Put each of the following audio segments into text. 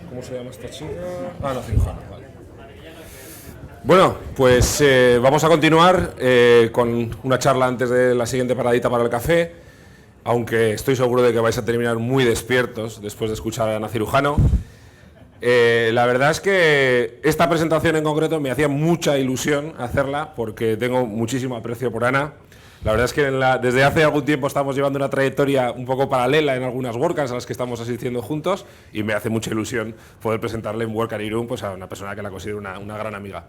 ¿Cómo se llama esta chica? Ah, no, cirujano, vale. Bueno, pues vamos a continuar con una charla antes de la siguiente paradita para el café, aunque estoy seguro de que vais a terminar muy despiertos después de escuchar a Ana Cirujano. La verdad es que esta presentación en concreto me hacía mucha ilusión hacerla porque tengo muchísimo aprecio por Ana. La verdad es que desde hace algún tiempo estamos llevando una trayectoria un poco paralela en algunas WordCamps a las que estamos asistiendo juntos y me hace mucha ilusión poder presentarle en WordCamp Irún pues, a una persona que la considero una gran amiga.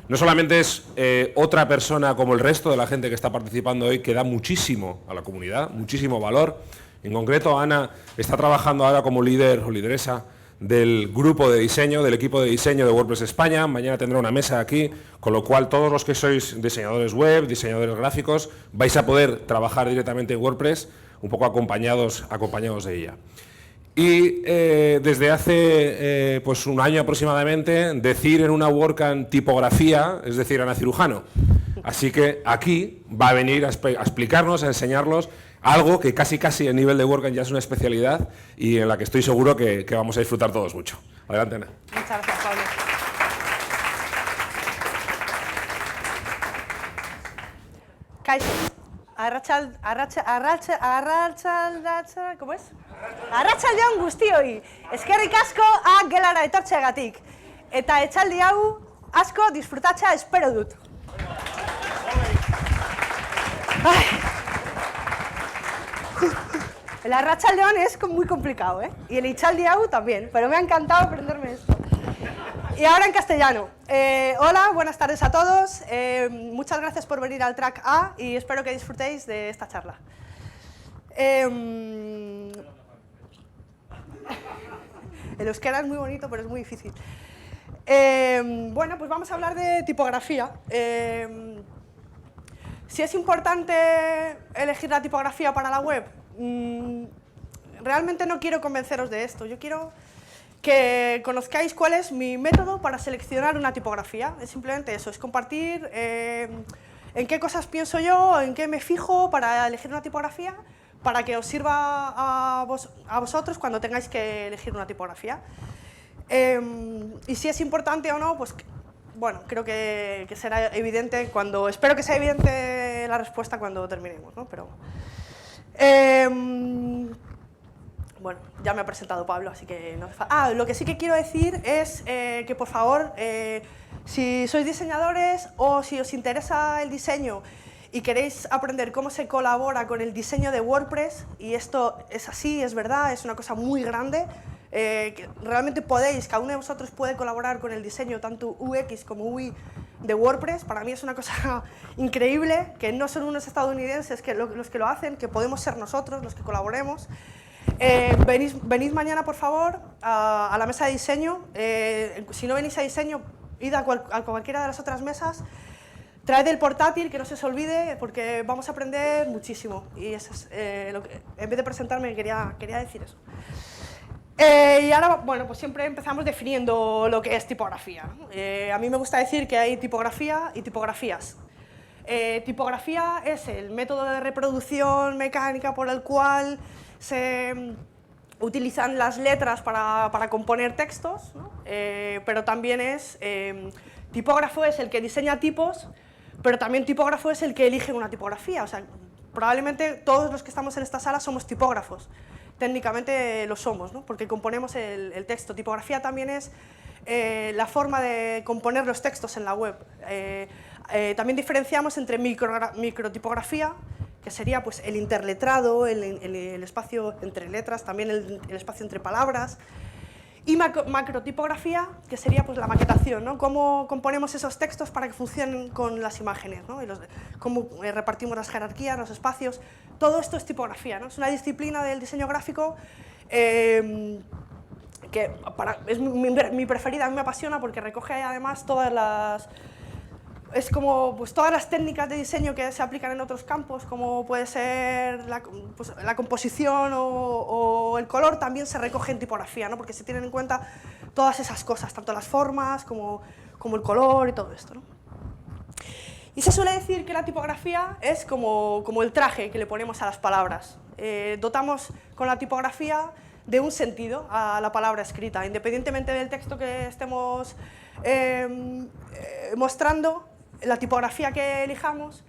No solamente es otra persona como el resto de la gente que está participando hoy que da muchísimo a la comunidad, muchísimo valor. En concreto, Ana está trabajando ahora como líder o lideresa del grupo de diseño, del equipo de diseño de WordPress España. Mañana tendrá una mesa aquí, con lo cual todos los que sois diseñadores web, diseñadores gráficos, vais a poder trabajar directamente en WordPress, un poco acompañados de ella. Y desde hace pues un año aproximadamente, decir en una WordCamp tipografía, es decir, Ana Cirujano. Así que aquí va a venir a explicarnos, a enseñarnos algo que casi a nivel de WordCamp ya es una especialidad y en la que estoy seguro que vamos a disfrutar todos mucho. Adelante, Ana. Muchas gracias, Pablo. Kaixo, ¿cómo es? Arratsaldeon guztioi. Eskerrik asko gelara etortzeagatik. Eta etxaldi hau asko disfrutatzea espero dut. El arratsaldeon es muy complicado, ¿eh? Y el etxaldi también, pero me ha encantado aprenderme esto. Y ahora en castellano. Hola, buenas tardes a todos. Muchas gracias por venir al Track A y espero que disfrutéis de esta charla. El euskera es muy bonito, pero es muy difícil. Bueno, pues vamos a hablar de tipografía. Si es importante elegir la tipografía para la web, realmente no quiero convenceros de esto. Yo quiero que conozcáis cuál es mi método para seleccionar una tipografía. Es simplemente eso, es compartir en qué cosas pienso yo, en qué me fijo para elegir una tipografía, para que os sirva a vosotros cuando tengáis que elegir una tipografía. Y si es importante o no, pues bueno, creo que será evidente cuando... Espero que sea evidente la respuesta cuando terminemos, ¿no? Pero... bueno, ya me ha presentado Pablo, así que no hace falta. Lo que sí que quiero decir es que, por favor, si sois diseñadores o si os interesa el diseño y queréis aprender cómo se colabora con el diseño de WordPress, y esto es así, es verdad, es una cosa muy grande, que realmente podéis, cada uno de vosotros puede colaborar con el diseño, tanto UX como UI de WordPress. Para mí es una cosa increíble, que no son unos estadounidenses los que lo hacen, que podemos ser nosotros los que colaboremos. Venid mañana, por favor, a la mesa de diseño. Si no venís a diseño, id a cualquiera de las otras mesas. Traed el portátil, que no se os olvide, porque vamos a aprender muchísimo. Y eso es lo que, en vez de presentarme, quería decir eso. Y ahora, bueno, pues siempre empezamos definiendo lo que es tipografía, ¿no? A mí me gusta decir que hay tipografía y tipografías. Tipografía es el método de reproducción mecánica por el cual se utilizan las letras para componer textos, ¿no? Pero también es... tipógrafo es el que diseña tipos, pero también tipógrafo es el que elige una tipografía. O sea, probablemente todos los que estamos en esta sala somos tipógrafos. Técnicamente lo somos, ¿no? Porque componemos el texto. Tipografía también es la forma de componer los textos en la web. También diferenciamos entre microtipografía, que sería pues, el interletrado, el espacio entre letras, también el espacio entre palabras, y macrotipografía, que sería pues, la maquetación, ¿no? Cómo componemos esos textos para que funcionen con las imágenes, ¿no? Y cómo repartimos las jerarquías, los espacios. Todo esto es tipografía, ¿no? Es una disciplina del diseño gráfico que es mi preferida, a mí me apasiona porque recoge además todas las... Es como pues, todas las técnicas de diseño que se aplican en otros campos, como puede ser la composición o el color, también se recoge en tipografía, ¿no? Porque se tienen en cuenta todas esas cosas, tanto las formas como el color y todo esto, ¿no? Y se suele decir que la tipografía es como el traje que le ponemos a las palabras. Dotamos con la tipografía de un sentido a la palabra escrita. Independientemente del texto que estemos mostrando, la tipografía que elijamos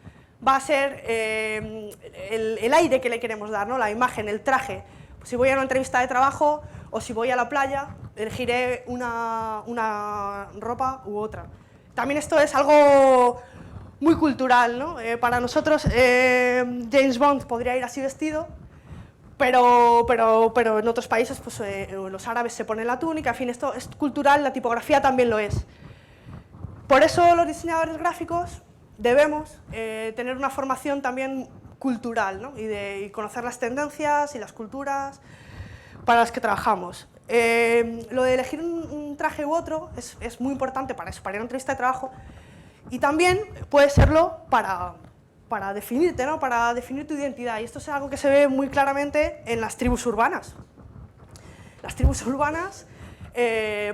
va a ser el aire que le queremos dar, ¿no? La imagen, el traje. Pues si voy a una entrevista de trabajo o si voy a la playa, elegiré una ropa u otra. También esto es algo muy cultural, ¿no? Para nosotros James Bond podría ir así vestido, pero en otros países pues, los árabes se ponen la túnica, en fin, esto es cultural, la tipografía también lo es. Por eso los diseñadores gráficos debemos tener una formación también cultural, ¿no? y conocer las tendencias y las culturas para las que trabajamos. Lo de elegir un traje u otro es muy importante para eso, para ir a una entrevista de trabajo, y también puede serlo para definirte, ¿no? Para definir tu identidad, y esto es algo que se ve muy claramente en las tribus urbanas. Las tribus urbanas,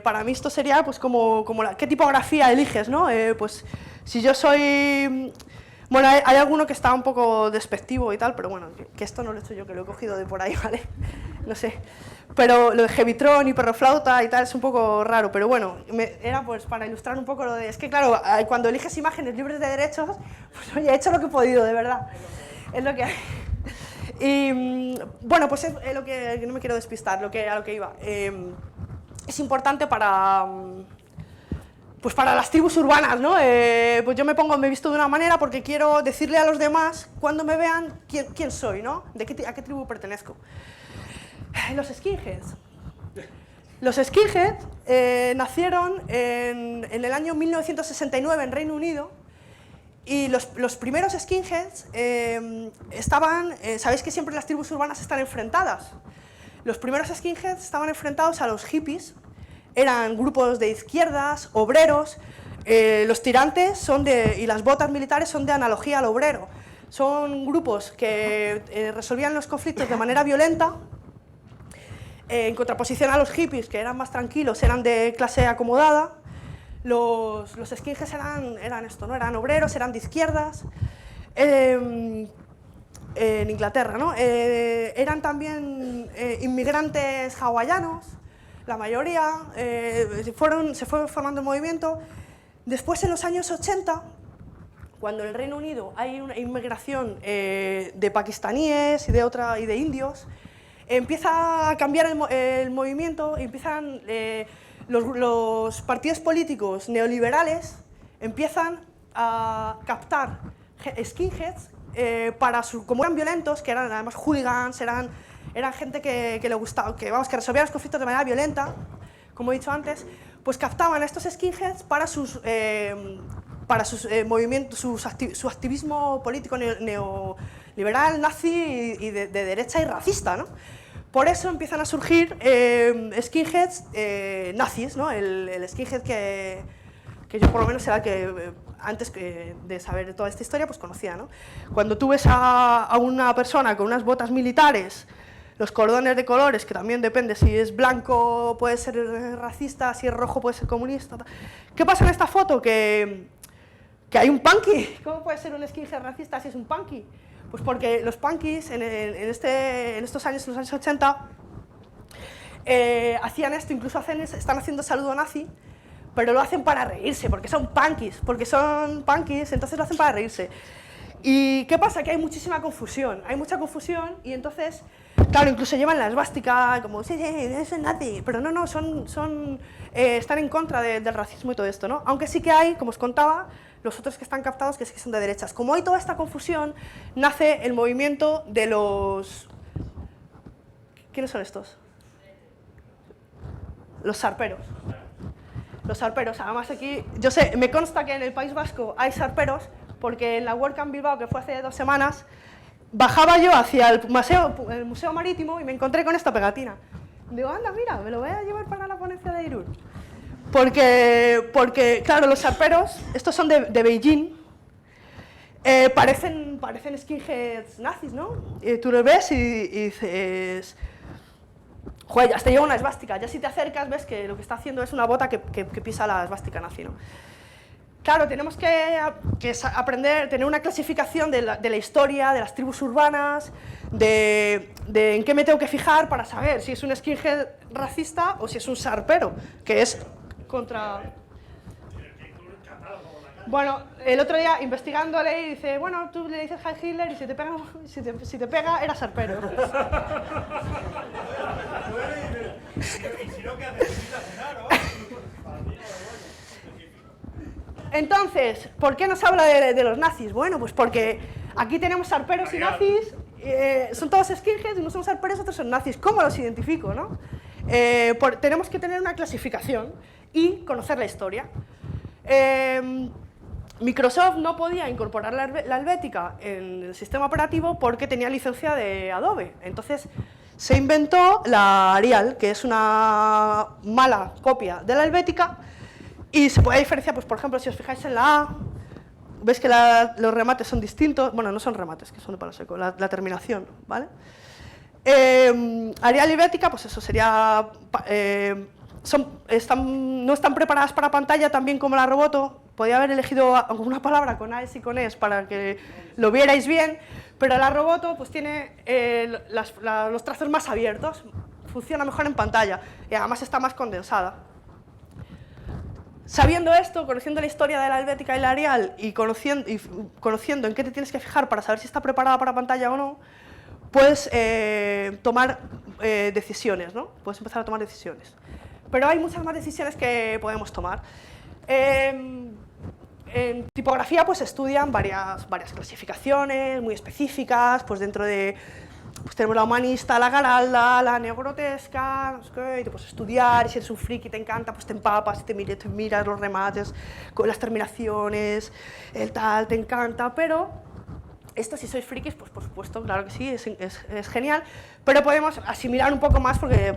para mí esto sería pues qué tipografía eliges, ¿no? Pues si yo soy... Bueno, hay alguno que está un poco despectivo y tal, pero bueno, que esto no lo he hecho yo, que lo he cogido de por ahí, ¿vale? No sé. Pero lo de Jevitron y perroflauta y tal es un poco raro, pero bueno, era pues para ilustrar un poco lo de... Es que claro, cuando eliges imágenes libres de derechos, pues oye, he hecho lo que he podido, de verdad. Es lo que hay. Y bueno, pues es lo que no me quiero despistar, a lo que iba. Es importante para... Pues para las tribus urbanas, ¿no? Pues yo me visto de una manera porque quiero decirle a los demás, cuando me vean, quién soy, ¿no? A qué tribu pertenezco. Los skinheads. Los skinheads nacieron en el año 1969 en Reino Unido, y los primeros skinheads estaban... Sabéis que siempre las tribus urbanas están enfrentadas. Los primeros skinheads estaban enfrentados a los hippies. Eran grupos de izquierdas, obreros, los tirantes y las botas militares son de analogía al obrero. Son grupos que resolvían los conflictos de manera violenta, en contraposición a los hippies, que eran más tranquilos, eran de clase acomodada. Los skinheads eran esto, ¿no? Eran obreros, eran de izquierdas. En Inglaterra, ¿no? Eran también inmigrantes hawaianos. La mayoría se fue formando el movimiento. Después, en los años 80, cuando en el Reino Unido hay una inmigración de pakistaníes y de indios, empieza a cambiar el movimiento, y empiezan los partidos políticos neoliberales empiezan a captar skinheads como eran violentos, que eran además hooligans, eran gente que le gustaba, que resolvían los conflictos de manera violenta, como he dicho antes, pues captaban a estos skinheads para sus movimientos, su activismo político neoliberal, nazi y de derecha y racista, ¿no? Por eso empiezan a surgir skinheads nazis, ¿no? El skinhead que yo por lo menos era el que antes de saber toda esta historia pues conocía, ¿no? Cuando tú ves a una persona con unas botas militares, los cordones de colores, que también depende, si es blanco puede ser racista, si es rojo puede ser comunista. ¿Qué pasa en esta foto? Que hay un punky. ¿Cómo puede ser un skinhead racista si es un punky? Pues porque los punkies en estos años, en los años 80, hacían esto, incluso están haciendo saludo nazi, pero lo hacen para reírse, porque son punkies, entonces lo hacen para reírse. ¿Y qué pasa? Que hay muchísima confusión, y entonces, claro, incluso llevan la esvástica, como, sí, eso es nazi, pero no, están en contra del racismo y todo esto, ¿no? Aunque sí que hay, como os contaba, los otros que están captados que sí que son de derechas. Como hay toda esta confusión, nace el movimiento de los... ¿Quiénes son estos? Los sarperos. Los sarperos, además aquí, yo sé, me consta que en el País Vasco hay sarperos, porque en la WordCamp Bilbao, que fue hace 2 semanas, bajaba yo hacia el Museo Marítimo y me encontré con esta pegatina. Digo, anda, mira, me lo voy a llevar para la ponencia de Irún. Porque claro, los sarperos, estos son de Beijing, parecen skinheads nazis, ¿no? Y tú los ves y dices... Joder, hasta lleva una esvástica, ya si te acercas ves que lo que está haciendo es una bota que pisa la esvástica nazi, ¿no? claro, tenemos que aprender, tener una clasificación de la historia, de las tribus urbanas, de en qué me tengo que fijar para saber si es un skinhead racista o si es un sarpero, que es contra... Bueno, el otro día, investigando, leí, dice, bueno, tú le dices Heil Hitler y si te pega, era sarpero. Entonces, ¿por qué nos habla de los nazis? Bueno, pues porque aquí tenemos sarperos y nazis, son todos skinheads, unos son sarperos, otros son nazis. ¿Cómo los identifico, no? Tenemos que tener una clasificación y conocer la historia. Microsoft no podía incorporar la Helvética en el sistema operativo porque tenía licencia de Adobe. Entonces se inventó la Arial, que es una mala copia de la Helvética, y se puede diferenciar, pues, por ejemplo, si os fijáis en la A, ves que los remates son distintos. Bueno, no son remates, que son de palo seco, la terminación, ¿vale? Arial y Helvética, pues eso sería... no están preparadas para pantalla tan bien como la Roboto. Podía haber elegido una palabra con AES y con ES para que lo vierais bien, pero la Roboto pues tiene los trazos más abiertos, funciona mejor en pantalla y además está más condensada. Sabiendo esto, conociendo la historia de la Helvética y la Arial y conociendo en qué te tienes que fijar para saber si está preparada para pantalla o no, puedes tomar decisiones, ¿no? Puedes empezar a tomar decisiones. Pero hay muchas más decisiones que podemos tomar. En tipografía pues estudian varias clasificaciones muy específicas, pues dentro de... Pues tenemos la humanista, la garalda, la neogrotesca, no sé qué, y te puedes estudiar, y si eres un friki y te encanta, pues te empapas, te miras los remates, con las terminaciones, el tal, te encanta, pero esto si sois frikis, pues por supuesto, claro que sí, es genial, pero podemos asimilar un poco más porque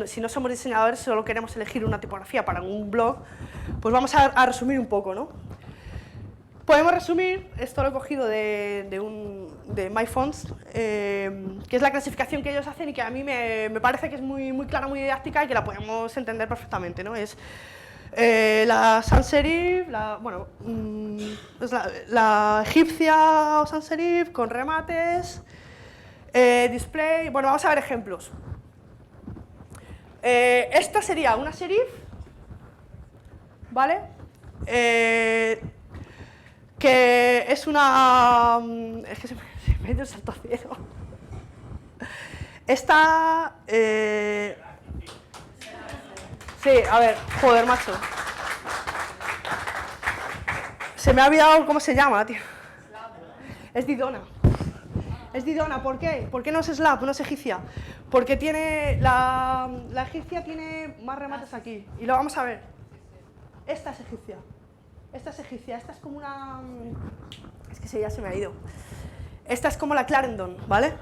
si no somos diseñadores, solo queremos elegir una tipografía para un blog, pues vamos a resumir un poco, ¿no? Podemos resumir, esto lo he cogido de MyFonts, que es la clasificación que ellos hacen y que a mí me parece que es muy clara, muy didáctica y que la podemos entender perfectamente, ¿no? Es la sans serif, es la egipcia o sans serif con remates, display, bueno, vamos a ver ejemplos. Esta sería una serif, ¿vale? Que es una... Es que se me ha ido el salto al cielo. Esta... Sí, a ver, joder, macho. Se me ha olvidado cómo se llama, tío. Es Didona. Es Didona, ¿por qué? ¿Por qué no es slab, no es egipcia? Porque tiene... La egipcia tiene más remates aquí. Y lo vamos a ver. Esta es egipcia. Esta es egipcia, esta es como una... Es que ya se me ha ido. Esta es como la Clarendon, ¿vale?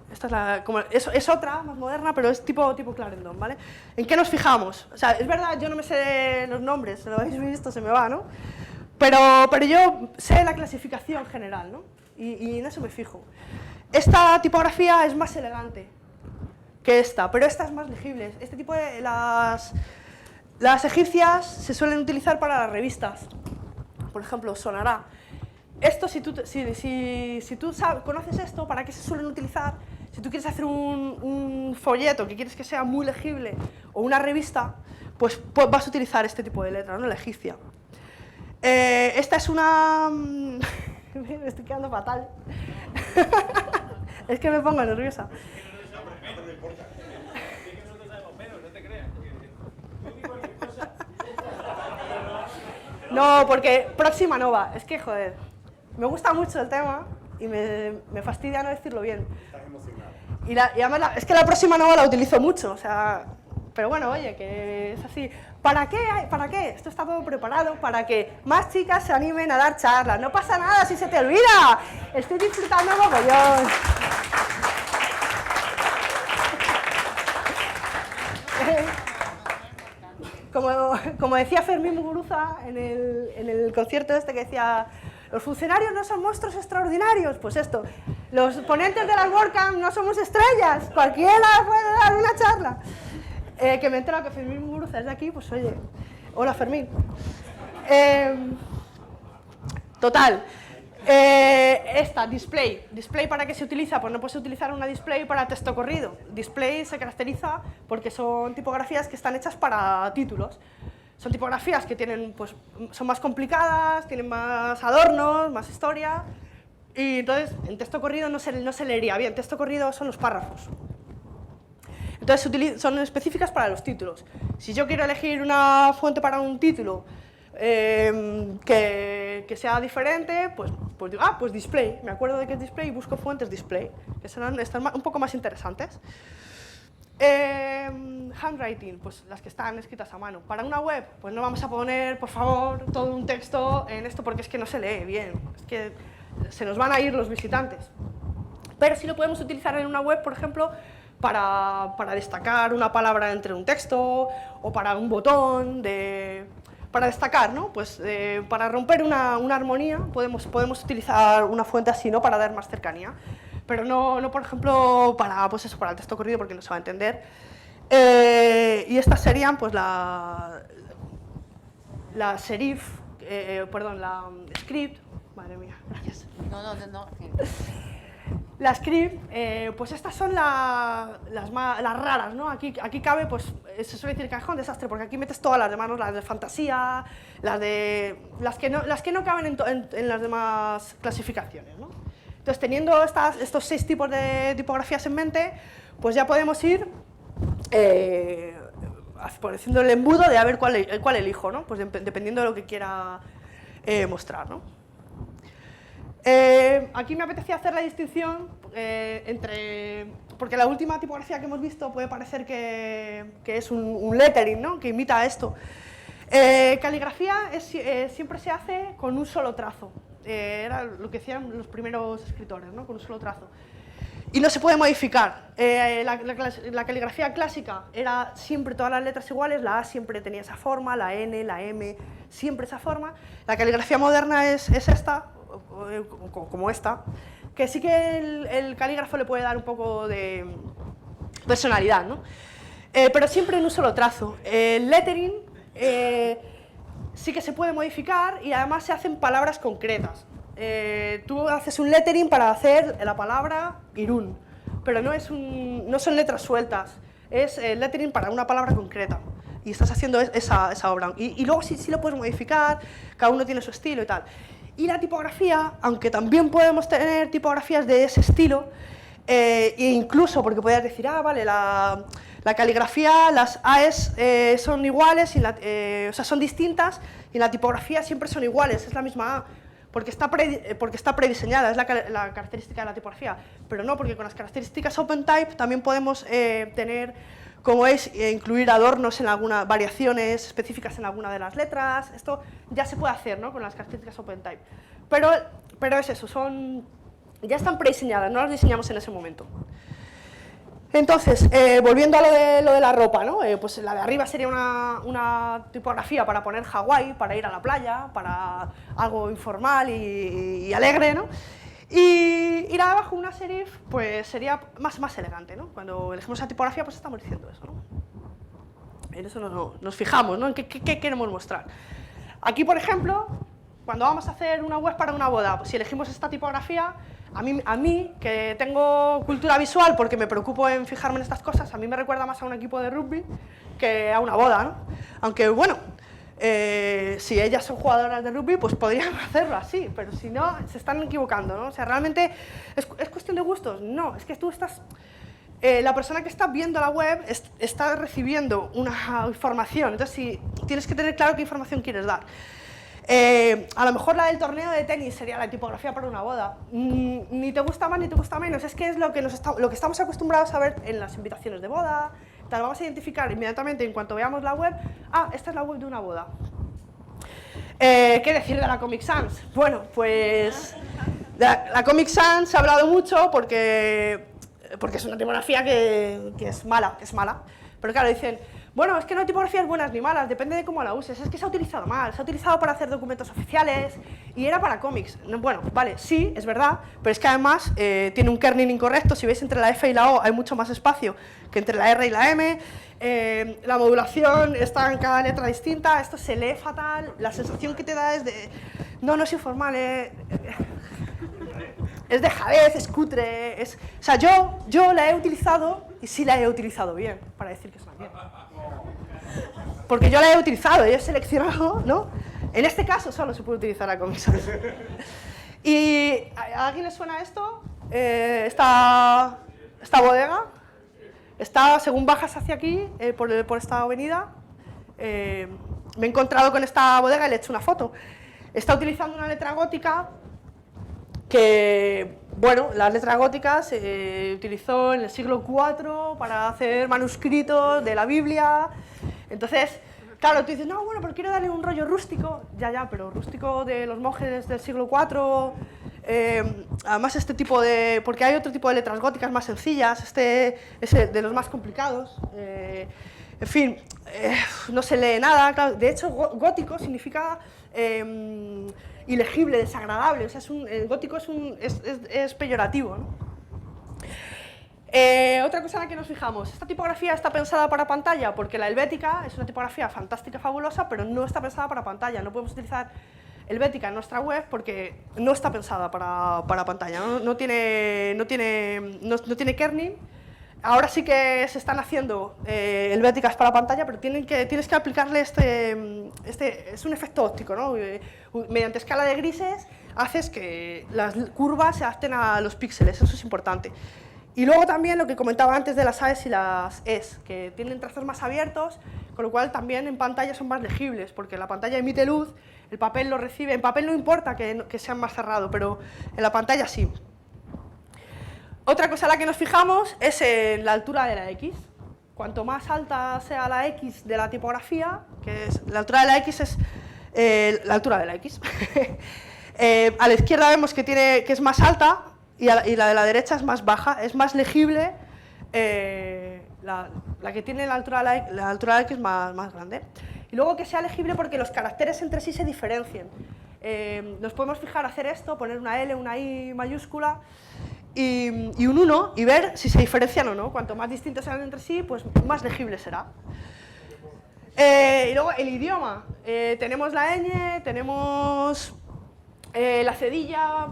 Esta es es otra, más moderna, pero es tipo Clarendon, ¿vale? ¿En qué nos fijamos? O sea, es verdad, yo no me sé los nombres, se lo habéis visto, se me va, ¿no? Pero yo sé la clasificación general, ¿no? Y en eso me fijo. Esta tipografía es más elegante que esta, pero esta es más legible. Este tipo de... Las egipcias se suelen utilizar para las revistas. Por ejemplo, sonará. Esto, si tú conoces esto, ¿para qué se suelen utilizar? Si tú quieres hacer un folleto que quieres que sea muy legible o una revista, pues vas a utilizar este tipo de letra, ¿no? La egipcia. Esta es una... Me estoy quedando fatal. Es que me pongo nerviosa. No, porque próxima no va. Es que, joder, me gusta mucho el tema y me fastidia no decirlo bien. Estás emocionado. Y además, es que la próxima nova la utilizo mucho, o sea... Pero bueno, oye, que es así. ¿Para qué? ¿Para qué? Esto está todo preparado para que más chicas se animen a dar charlas. No pasa nada si se te olvida. Estoy disfrutando mogollón. Como decía Fermín Muguruza en el concierto este que decía, los funcionarios no son monstruos extraordinarios, pues esto, los ponentes de las WordCamp no somos estrellas, cualquiera puede dar una charla. Que me he enterado que Fermín Muguruza es de aquí, pues oye, hola Fermín. Total. Esta, display. ¿Display para qué se utiliza? Pues no puedes utilizar una display para texto corrido. Display se caracteriza porque son tipografías que están hechas para títulos. Son tipografías que tienen, pues, son más complicadas, tienen más adornos, más historia. Y entonces, en texto corrido no se leería bien. Texto corrido son los párrafos. Entonces, son específicas para los títulos. Si yo quiero elegir una fuente para un título que sea diferente, pues digo, pues display, me acuerdo de que es display y busco fuentes display, que están un poco más interesantes. Handwriting, pues las que están escritas a mano. Para una web, pues no vamos a poner, por favor, todo un texto en esto porque es que no se lee bien, es que se nos van a ir los visitantes. Pero sí lo podemos utilizar en una web, por ejemplo, para destacar una palabra entre un texto o para un botón para destacar, ¿no? Pues para romper una armonía podemos utilizar una fuente así, ¿no? Para dar más cercanía, pero no por ejemplo, pues eso, para el texto corrido porque no se va a entender. Y estas serían pues la serif, perdón, la script, madre mía, gracias. No. La script, pues estas son las raras, ¿no? Aquí cabe, pues, se suele decir cajón desastre, porque aquí metes todas las demás, ¿no? Las de fantasía, las que no caben en las demás clasificaciones, ¿no? Entonces, teniendo estos 6 tipos de tipografías en mente, pues ya podemos ir haciendo el embudo de a ver cuál elijo, ¿no? Pues dependiendo de lo que quiera mostrar, ¿no? Aquí me apetecía hacer la distinción porque la última tipografía que hemos visto puede parecer que es un lettering, ¿no? Que imita a esto. Caligrafía siempre se hace con un solo trazo. Era lo que hacían los primeros escritores, ¿no? Con un solo trazo. Y no se puede modificar. La caligrafía clásica era siempre todas las letras iguales, la A siempre tenía esa forma, la N, la M, siempre esa forma. La caligrafía moderna es esta, como esta, que sí que el calígrafo le puede dar un poco de personalidad, ¿no? Pero siempre en un solo trazo. El lettering sí que se puede modificar y además se hacen palabras concretas. Tú haces un lettering para hacer la palabra Irún, pero no son letras sueltas, es lettering para una palabra concreta. Y estás haciendo esa obra. Y luego sí lo puedes modificar, cada uno tiene su estilo y tal. Y la tipografía, aunque también podemos tener tipografías de ese estilo, e incluso porque podrías decir, vale, la caligrafía, las AES son iguales, o sea, son distintas, y en la tipografía siempre son iguales, es la misma A, porque está prediseñada, es la característica de la tipografía. Pero no, porque con las características OpenType también podemos tener, como es, incluir adornos en algunas variaciones específicas en alguna de las letras. Esto ya se puede hacer, ¿no? Con las características OpenType. Pero es eso, ya están prediseñadas, no las diseñamos en ese momento. Entonces, volviendo a lo de la ropa, ¿no? Pues la de arriba sería una tipografía para poner Hawái, para ir a la playa, para algo informal y alegre, ¿no? Y la de abajo, una serif, pues sería más elegante, ¿no? Cuando elegimos esa tipografía, pues estamos diciendo eso, ¿no? En eso nos fijamos, ¿no? En qué queremos mostrar. Aquí, por ejemplo, cuando vamos a hacer una web para una boda, pues si elegimos esta tipografía, a mí, que tengo cultura visual porque me preocupo en fijarme en estas cosas, a mí me recuerda más a un equipo de rugby que a una boda, ¿no? Aunque, bueno, si ellas son jugadoras de rugby, pues podrían hacerlo así, pero si no, se están equivocando, ¿no? O sea, realmente, ¿es cuestión de gustos? No, es que tú estás... la persona que está viendo la web está recibiendo una información, entonces tienes que tener claro qué información quieres dar. A lo mejor la del torneo de tenis sería la tipografía para una boda. Ni te gusta más ni te gusta menos, es que es lo que estamos acostumbrados a ver en las invitaciones de boda. Tal, vamos a identificar inmediatamente en cuanto veamos la web, esta es la web de una boda. ¿Qué decir de la Comic Sans? Bueno, pues la Comic Sans se ha hablado mucho porque es una tipografía que es mala, pero claro, dicen, bueno, es que no hay tipografías buenas ni malas, depende de cómo la uses, es que se ha utilizado mal, se ha utilizado para hacer documentos oficiales y era para cómics. Bueno, vale, sí, es verdad, pero es que además tiene un kerning incorrecto, si veis entre la F y la O hay mucho más espacio que entre la R y la M, la modulación está en cada letra distinta, esto se lee fatal, la sensación que te da es de No, no es informal, es dejadez, es cutre, o sea, yo la he utilizado, y sí la he utilizado bien, para decir que es una mierda. Porque yo la he utilizado, yo he seleccionado, ¿no? En este caso solo se puede utilizar a comisas. ¿Y a alguien le suena esto? Esta bodega está, según bajas hacia aquí, por esta avenida, me he encontrado con esta bodega y le he hecho una foto. Está utilizando una letra gótica que, bueno, las letras góticas se utilizó en el siglo IV para hacer manuscritos de la Biblia. Entonces, claro, tú dices, no, bueno, pero quiero darle un rollo rústico. Ya, pero rústico de los monjes del siglo IV. Además, este tipo de... porque hay otro tipo de letras góticas más sencillas, este es de los más complicados. En fin, no se lee nada. Claro, de hecho, gótico significa ilegible, desagradable. O sea, el gótico es peyorativo, ¿no? Otra cosa en la que nos fijamos, esta tipografía está pensada para pantalla porque la helvética es una tipografía fantástica, fabulosa, pero no está pensada para pantalla. No podemos utilizar helvética en nuestra web porque no está pensada para pantalla, no tiene kerning. Ahora sí que se están haciendo helvéticas para pantalla, pero tienes que aplicarle es un efecto óptico, ¿no? Mediante escala de grises haces que las curvas se adapten a los píxeles, eso es importante. Y luego también lo que comentaba antes de las AES y las ES, que tienen trazos más abiertos, con lo cual también en pantalla son más legibles, porque la pantalla emite luz, el papel lo recibe, en papel no importa que sean más cerrados, pero en la pantalla sí. Otra cosa a la que nos fijamos es en la altura de la X. Cuanto más alta sea la X de la tipografía, que es la altura de la X es la altura de la X. A la izquierda vemos que es más alta y la de la derecha es más baja, es más legible, la que tiene la altura de la X más grande. Y luego que sea legible porque los caracteres entre sí se diferencien. Nos podemos fijar hacer esto, poner una L, una I mayúscula y un 1 y ver si se diferencian o no. Cuanto más distintos sean entre sí, pues más legible será. Y luego el idioma. Tenemos la ñ, tenemos la cedilla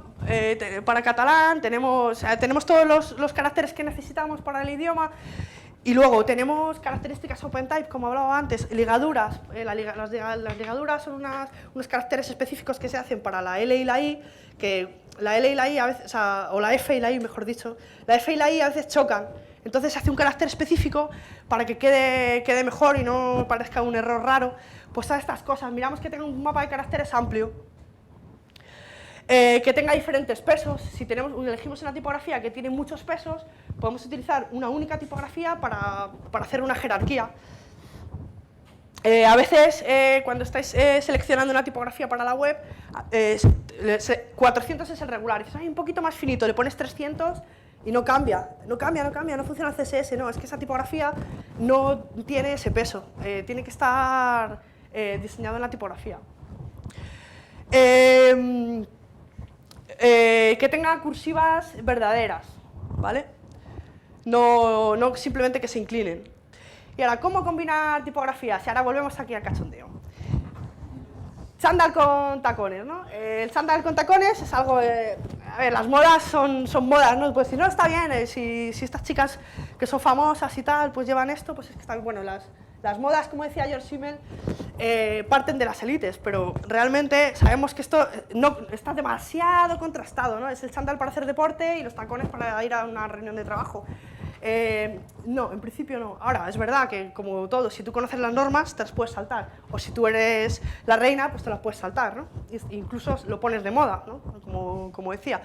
para catalán, tenemos todos los caracteres que necesitamos para el idioma. Y luego tenemos características OpenType, como hablaba antes, ligaduras. Las ligaduras son unos caracteres específicos que se hacen para la L y la I, que la L y la I a veces, o la F y la I, mejor dicho, la F y la I a veces chocan. Entonces se hace un carácter específico para que quede mejor y no parezca un error raro. Pues todas estas cosas, miramos que tenga un mapa de caracteres amplio, que tenga diferentes pesos. Si elegimos una tipografía que tiene muchos pesos, podemos utilizar una única tipografía para hacer una jerarquía. A veces, cuando estáis seleccionando una tipografía para la web, 400 es el regular. Y dices, ay, un poquito más finito, le pones 300 y no cambia, no funciona el CSS, no, es que esa tipografía no tiene ese peso, tiene que estar diseñado en la tipografía. Que tenga cursivas verdaderas, ¿vale? No simplemente que se inclinen. Y ahora, ¿cómo combinar tipografías? Y ahora volvemos aquí al cachondeo. Chándal con tacones, ¿no? El chándal con tacones es algo... a ver, las modas son modas, ¿no? Pues si no, está bien, si estas chicas que son famosas y tal, pues llevan esto, pues es que está bien. Bueno, las modas, como decía George Simmel, parten de las élites, pero realmente sabemos que esto no está demasiado contrastado, ¿no? Es el chándal para hacer deporte y los tacones para ir a una reunión de trabajo. No, en principio no. Ahora, es verdad que, como todo, si tú conoces las normas, te las puedes saltar. O si tú eres la reina, pues te las puedes saltar, ¿no? Incluso lo pones de moda, ¿no? Como decía.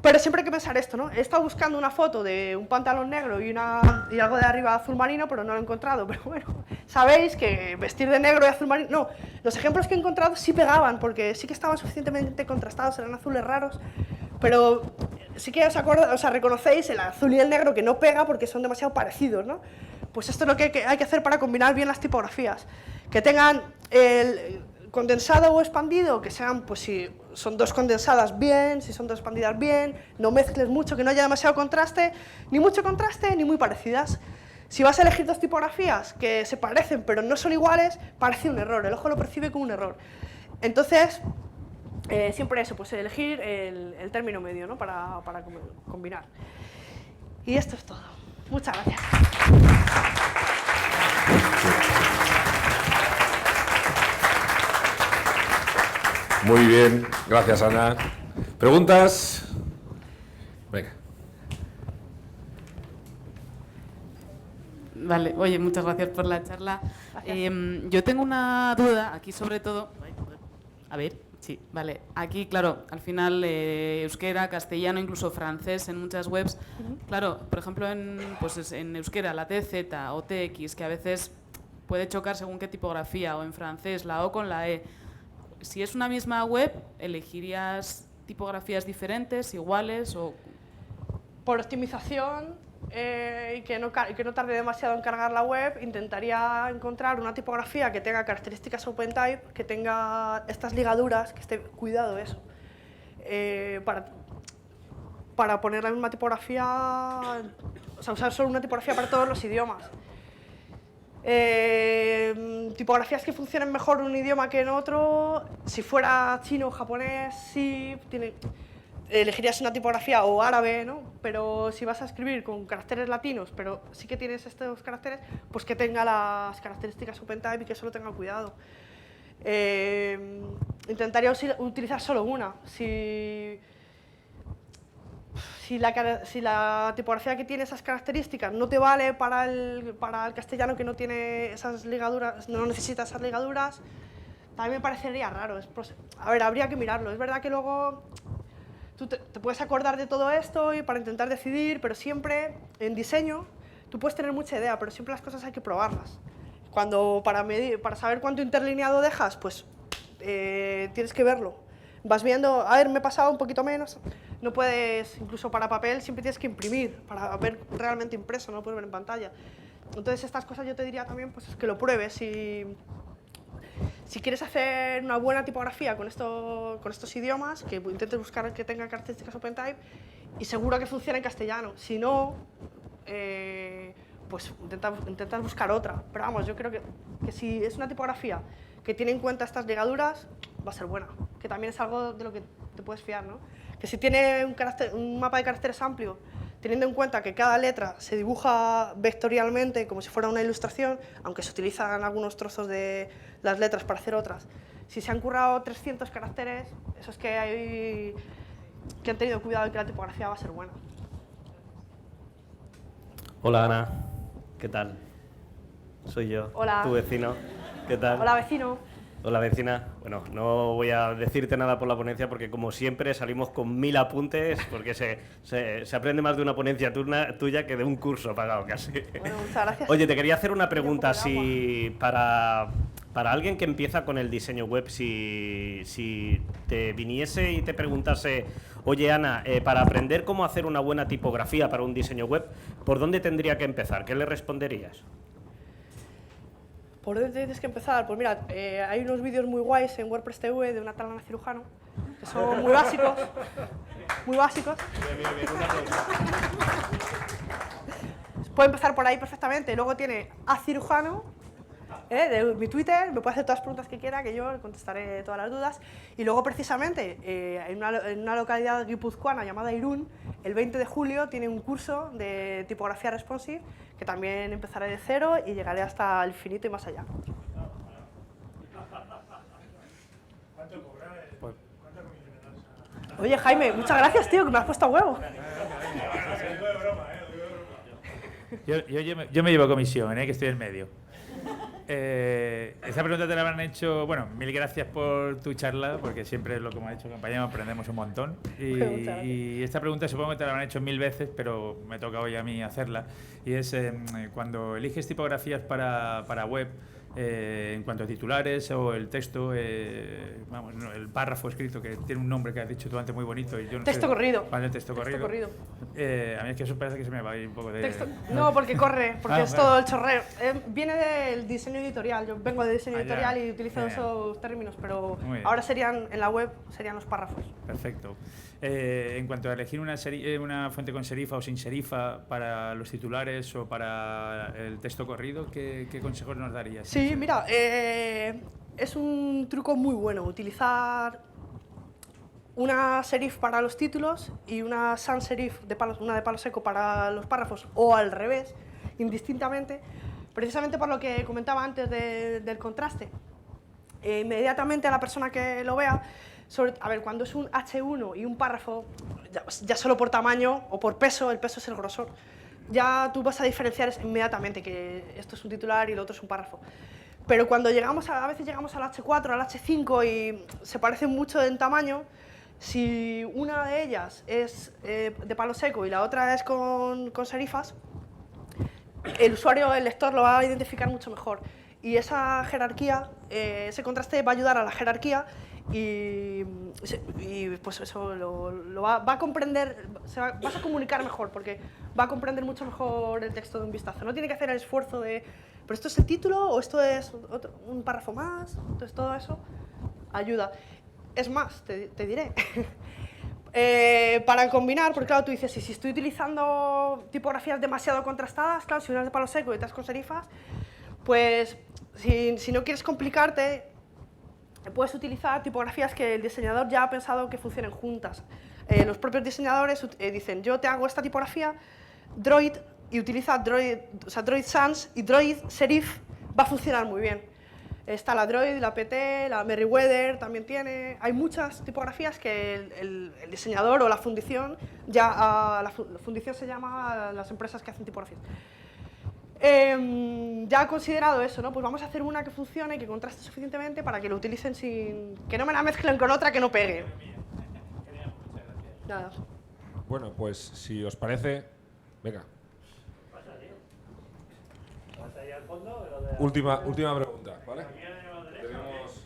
Pero siempre hay que pensar esto, ¿no? He estado buscando una foto de un pantalón negro y algo de arriba azul marino, pero no lo he encontrado. Pero bueno, sabéis que vestir de negro y azul marino... No, los ejemplos que he encontrado sí pegaban, porque sí que estaban suficientemente contrastados, eran azules raros, pero sí que os reconocéis el azul y el negro que no pega porque son demasiado parecidos, ¿no? Pues esto es lo que hay que hacer para combinar bien las tipografías. Que tengan el condensado o expandido, que sean, pues si son dos condensadas bien, si son dos expandidas bien, no mezcles mucho, que no haya demasiado contraste, ni mucho contraste, ni muy parecidas. Si vas a elegir dos tipografías que se parecen pero no son iguales, parece un error, el ojo lo percibe como un error. Entonces, siempre eso, pues elegir el término medio, ¿no? para combinar. Y esto es todo. Muchas gracias. Muy bien, gracias Ana. ¿Preguntas? Venga. Vale, oye, muchas gracias por la charla. Yo tengo una duda, aquí sobre todo... A ver, sí, vale. Aquí, claro, al final euskera, castellano, incluso francés en muchas webs. Claro, por ejemplo, pues en euskera la TZ o TX, que a veces puede chocar según qué tipografía, o en francés la O con la E. Si es una misma web, ¿elegirías tipografías diferentes, iguales o...? Por optimización y que no tarde demasiado en cargar la web, intentaría encontrar una tipografía que tenga características OpenType, que tenga estas ligaduras, que esté cuidado eso, para poner la misma tipografía, o sea, usar solo una tipografía para todos los idiomas. Tipografías que funcionen mejor en un idioma que en otro, si fuera chino o japonés, sí, elegirías una tipografía o árabe, ¿no? Pero si vas a escribir con caracteres latinos, pero sí que tienes estos caracteres, pues que tenga las características OpenType y que solo tenga cuidado. Intentaría utilizar solo una. Si la tipografía que tiene esas características no te vale para el castellano, que no tiene esas ligaduras, no necesita esas ligaduras, también me parecería raro. A ver, habría que mirarlo. Es verdad que luego tú te puedes acordar de todo esto y para intentar decidir, pero siempre en diseño tú puedes tener mucha idea, pero siempre las cosas hay que probarlas. Para saber cuánto interlineado dejas, pues tienes que verlo. Vas viendo, a ver, me he pasado un poquito menos. No puedes, incluso para papel, siempre tienes que imprimir para ver realmente impreso, no lo puedes ver en pantalla. Entonces, estas cosas yo te diría también pues, que lo pruebes. Si quieres hacer una buena tipografía con estos idiomas, que intentes buscar que tenga características OpenType y seguro que funcione en castellano. Si no, pues intenta buscar otra. Pero vamos, yo creo que si es una tipografía que tiene en cuenta estas ligaduras, va a ser buena. Que también es algo de lo que te puedes fiar, ¿no? Que si tiene un mapa de caracteres amplio, teniendo en cuenta que cada letra se dibuja vectorialmente como si fuera una ilustración, aunque se utilizan algunos trozos de las letras para hacer otras. Si se han currado 300 caracteres, eso es que han tenido cuidado de que la tipografía va a ser buena. Hola Ana, ¿qué tal? Soy yo, Hola. Tu vecino. ¿Qué tal? Hola, vecino. Hola vecina. Bueno, no voy a decirte nada por la ponencia porque como siempre salimos con 1000 apuntes porque se aprende más de una ponencia tuya que de un curso pagado casi. Bueno, muchas gracias. Oye, te quería hacer una pregunta, si para alguien que empieza con el diseño web, si te viniese y te preguntase, oye Ana, para aprender cómo hacer una buena tipografía para un diseño web, ¿por dónde tendría que empezar? ¿Qué le responderías? ¿Por dónde tienes que empezar? Pues mira, hay unos vídeos muy guays en WordPress TV de una tal Ana Cirujano, que son muy básicos, muy básicos. Puede empezar por ahí perfectamente. Luego tiene a Cirujano, de mi Twitter, me puede hacer todas las preguntas que quiera, que yo le contestaré todas las dudas. Y luego precisamente en una localidad guipuzcoana llamada Irún, el 20 de julio tiene un curso de tipografía responsive, que también empezaré de cero y llegaré hasta el infinito y más allá. ¿Cuánto cobra? ¿Cuánta comisión le das? Oye Jaime, muchas gracias, tío, que me has puesto a huevo. Yo me llevo comisión, que estoy en medio. Esa pregunta te la habrán hecho. Bueno, mil gracias por tu charla, porque siempre es lo que hemos hecho, compañeros, aprendemos un montón. Y esta pregunta supongo que te la habrán hecho 1000 veces, pero me toca hoy a mí hacerla. Y es cuando eliges tipografías para web, en cuanto a titulares o el texto, vamos, no, el párrafo escrito, que tiene un nombre que has dicho tú antes muy bonito. Y yo no Texto sé, corrido. Vale, texto corrido. A mí es que eso parece que se me va a ir un poco de... No, porque corre, porque es vale. todo el chorreo. Viene del diseño editorial, yo vengo de diseño Ya. editorial y utilizo Bien. esos términos, pero Muy bien. ahora en la web serían los párrafos. Perfecto. En cuanto a elegir una fuente con serifa o sin serifa para los titulares o para el texto corrido, ¿qué consejos nos darías? Sí, mira, es un truco muy bueno utilizar una serif para los títulos y una sans serif, una de palo seco para los párrafos, o al revés, indistintamente, precisamente por lo que comentaba antes del contraste. Inmediatamente a la persona que lo vea, a ver, cuando es un H1 y un párrafo, ya solo por tamaño o por peso, el peso es el grosor, ya tú vas a diferenciar inmediatamente que esto es un titular y lo otro es un párrafo. Pero cuando a veces llegamos al H4, al H5 y se parecen mucho en tamaño, si una de ellas es de palo seco y la otra es con serifas, el usuario, el lector, lo va a identificar mucho mejor. Y esa jerarquía, ese contraste va a ayudar a la jerarquía y pues eso va a comprender, vas a comunicar mejor porque va a comprender mucho mejor el texto de un vistazo. No tiene que hacer el esfuerzo de, ¿pero esto es el título o esto es un párrafo más? Entonces todo eso ayuda. Es más, te diré. Para combinar, porque claro, tú dices, si estoy utilizando tipografías demasiado contrastadas, claro, si una es de palo seco y otras con serifas, pues si no quieres complicarte, puedes utilizar tipografías que el diseñador ya ha pensado que funcionen juntas. Los propios diseñadores dicen, yo te hago esta tipografía, Droid, y utiliza Droid, o sea, Droid Sans y Droid Serif, va a funcionar muy bien. Está la Droid, la PT, la Merriweather también tiene. Hay muchas tipografías que el diseñador o la fundición, la fundición se llama a las empresas que hacen tipografías. Ya ha considerado eso, ¿no? Pues vamos a hacer una que funcione, que contraste suficientemente para que lo utilicen que no me la mezclen con otra que no pegue. Nada. Bueno, pues si os parece, venga. Última pregunta, ¿vale? Tenemos...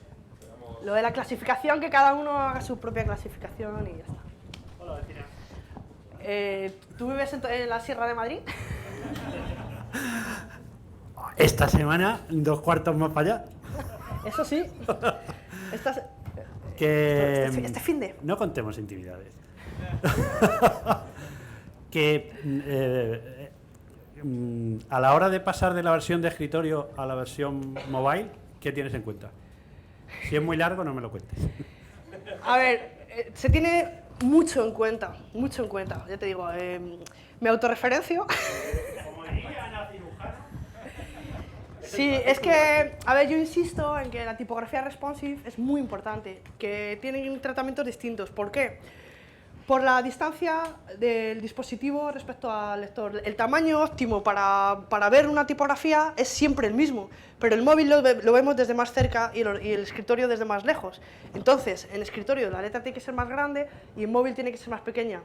Lo de la clasificación, que cada uno haga su propia clasificación y ya está. ¿Tú vives en la Sierra de Madrid? Esta semana, 2 cuartos más para allá. Eso sí. Este fin de... No contemos intimidades. Que a la hora de pasar de la versión de escritorio a la versión mobile, ¿qué tienes en cuenta? Si es muy largo, no me lo cuentes. A ver, se tiene mucho en cuenta, ya te digo, me autorreferencio. Sí, es que, a ver, yo insisto en que la tipografía responsive es muy importante, que tienen tratamientos distintos. ¿Por qué? Por la distancia del dispositivo respecto al lector. El tamaño óptimo para ver una tipografía es siempre el mismo, pero el móvil lo vemos desde más cerca y el escritorio desde más lejos. Entonces, en escritorio la letra tiene que ser más grande y en móvil tiene que ser más pequeña.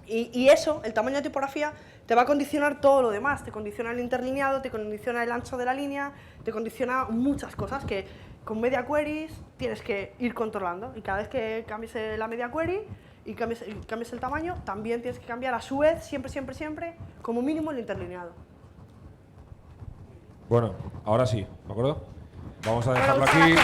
Y eso, el tamaño de tipografía, te va a condicionar todo lo demás. Te condiciona el interlineado, te condiciona el ancho de la línea, te condiciona muchas cosas que con media queries tienes que ir controlando. Y cada vez que cambies la media query y cambies el tamaño, también tienes que cambiar a su vez, siempre, como mínimo el interlineado. Bueno, ahora sí, ¿de acuerdo? Vamos a dejarlo aquí.